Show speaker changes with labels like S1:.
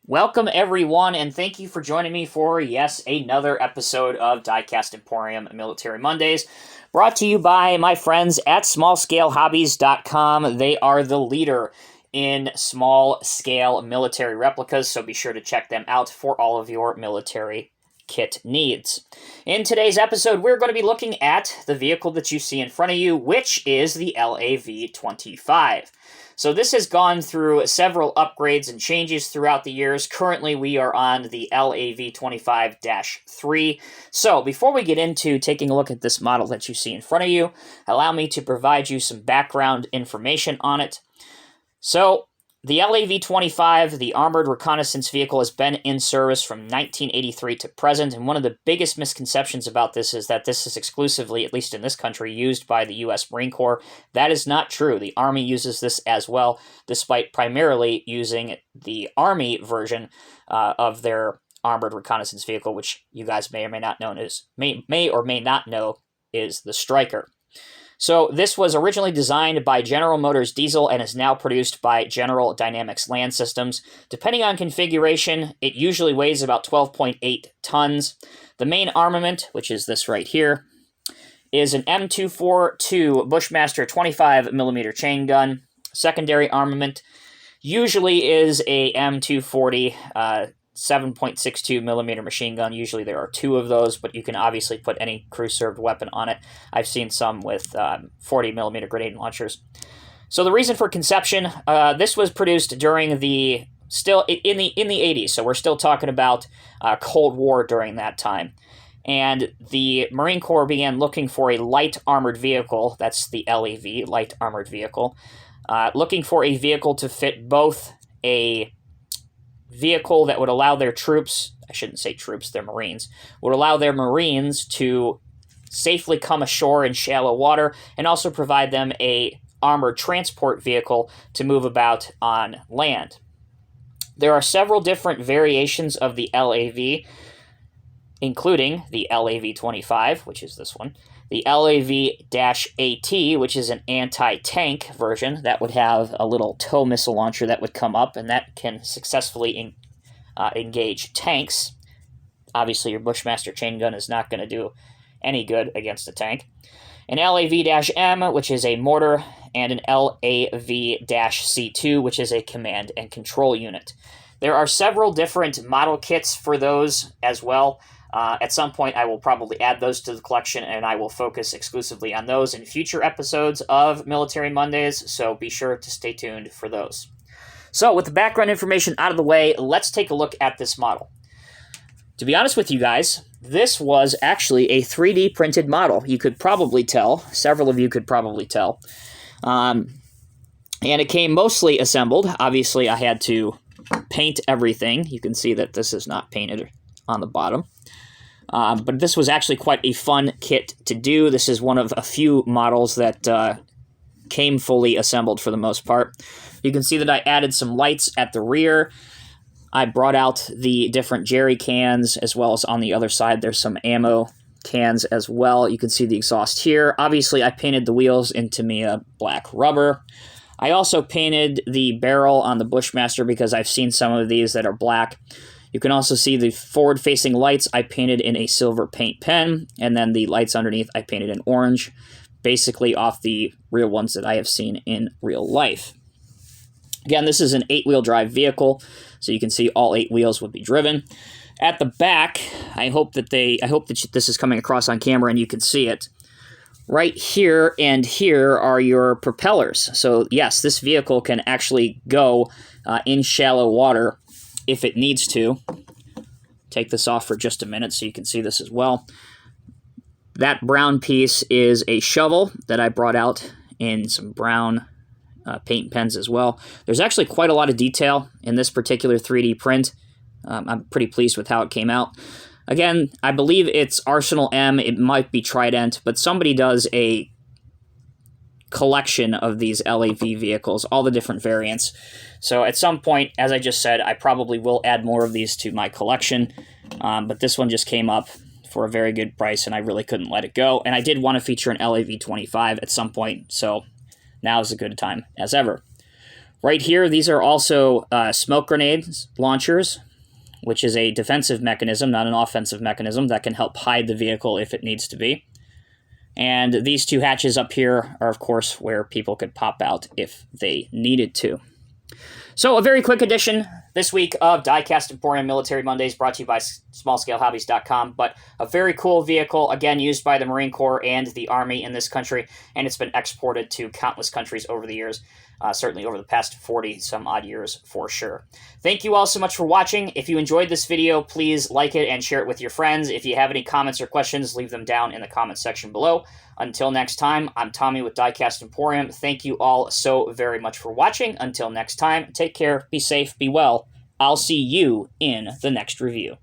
S1: Welcome, everyone, and thank you for joining me for, yes, another episode of Diecast Emporium Military Mondays, brought to you by my friends at smallscalehobbies.com. They are the leader in small-scale military replicas, so be sure to check them out for all of your military kit needs. In today's episode, we're going to be looking at the vehicle that you see in front of you, which is the LAV-25. So this has gone through several upgrades and changes throughout the years. Currently, we are on the LAV-25-3. So before we get into taking a look at this model that you see in front of you, allow me to provide you some background information on it. So the LAV-25, the Armored Reconnaissance Vehicle, has been in service from 1983 to present, and one of the biggest misconceptions about this is that this is exclusively, at least in this country, used by the U.S. Marine Corps. That is not true. The Army uses this as well, despite primarily using the Army version of their Armored Reconnaissance Vehicle, which you guys may or may not know is the Stryker. So this was originally designed by General Motors Diesel and is now produced by General Dynamics Land Systems. Depending on configuration, it usually weighs about 12.8 tons. The main armament, which is this right here, is an M242 Bushmaster 25mm chain gun. Secondary armament usually is a M240 7.62 millimeter machine gun. Usually there are two of those, but you can obviously put any crew-served weapon on it. I've seen some with 40 millimeter grenade launchers. So the reason for conception, this was produced during the in the 80s. So we're still talking about Cold War during that time. And the Marine Corps began looking for a light armored vehicle. That's the LAV, light armored vehicle. Looking for a vehicle to fit both a vehicle that would allow their troops, I shouldn't say troops, they're Marines, would allow their Marines to safely come ashore in shallow water and also provide them a armored transport vehicle to move about on land. There are several different variations of the LAV, including the LAV-25, which is this one, the LAV-AT, which is an anti-tank version that would have a little tow missile launcher that would come up, and that can successfully engage tanks. Obviously, your Bushmaster chain gun is not going to do any good against a tank. An LAV-M, which is a mortar, and an LAV-C2, which is a command and control unit. There are several different model kits for those as well. At some point, I will probably add those to the collection, and I will focus exclusively on those in future episodes of Military Mondays, so be sure to stay tuned for those. So, with the background information out of the way, let's take a look at this model. To be honest with you guys, this was actually a 3D printed model. You could probably tell. Several of you could probably tell. And it came mostly assembled. Obviously, I had to paint everything. You can see that this is not painted on the bottom. But this was actually quite a fun kit to do. This is one of a few models that came fully assembled for the most part. You can see that I added some lights at the rear. I brought out the different jerry cans, as well as on the other side there's some ammo cans as well. You can see the exhaust here. Obviously, I painted the wheels into Mia black rubber. I also painted the barrel on the Bushmaster because I've seen some of these that are black. You can also see the forward-facing lights I painted in a silver paint pen, and then the lights underneath I painted in orange, basically off the real ones that I have seen in real life. Again, this is an 8-wheel drive vehicle, so you can see all 8 wheels would be driven. At the back, I hope that this is coming across on camera and you can see it. Right here and here are your propellers. So yes, this vehicle can actually go in shallow water if it needs to. Take this off for just a minute so you can see this as well. That brown piece is a shovel that I brought out in some brown paint pens as well. There's actually quite a lot of detail in this particular 3D print. I'm pretty pleased with how it came out. Again, I believe it's Arsenal M. It might be Trident, but somebody does a collection of these LAV vehicles, all the different variants. So at some point, as I just said, I probably will add more of these to my collection, but this one just came up for a very good price, and I really couldn't let it go. And I did want to feature an LAV-25 at some point, so now is a good time as ever. Right here, these are also smoke grenades launchers, which is a defensive mechanism, not an offensive mechanism, that can help hide the vehicle if it needs to be. And these two hatches up here are, of course, where people could pop out if they needed to. So a very quick edition this week of Diecast Emporium Military Mondays, brought to you by SmallScaleHobbies.com. But a very cool vehicle, again, used by the Marine Corps and the Army in this country, and it's been exported to countless countries over the years, certainly over the past 40-some-odd years for sure. Thank you all so much for watching. If you enjoyed this video, please like it and share it with your friends. If you have any comments or questions, leave them down in the comment section below. Until next time, I'm Tommy with Diecast Emporium. Thank you all so very much for watching. Until next time, take care, be safe, be well. I'll see you in the next review.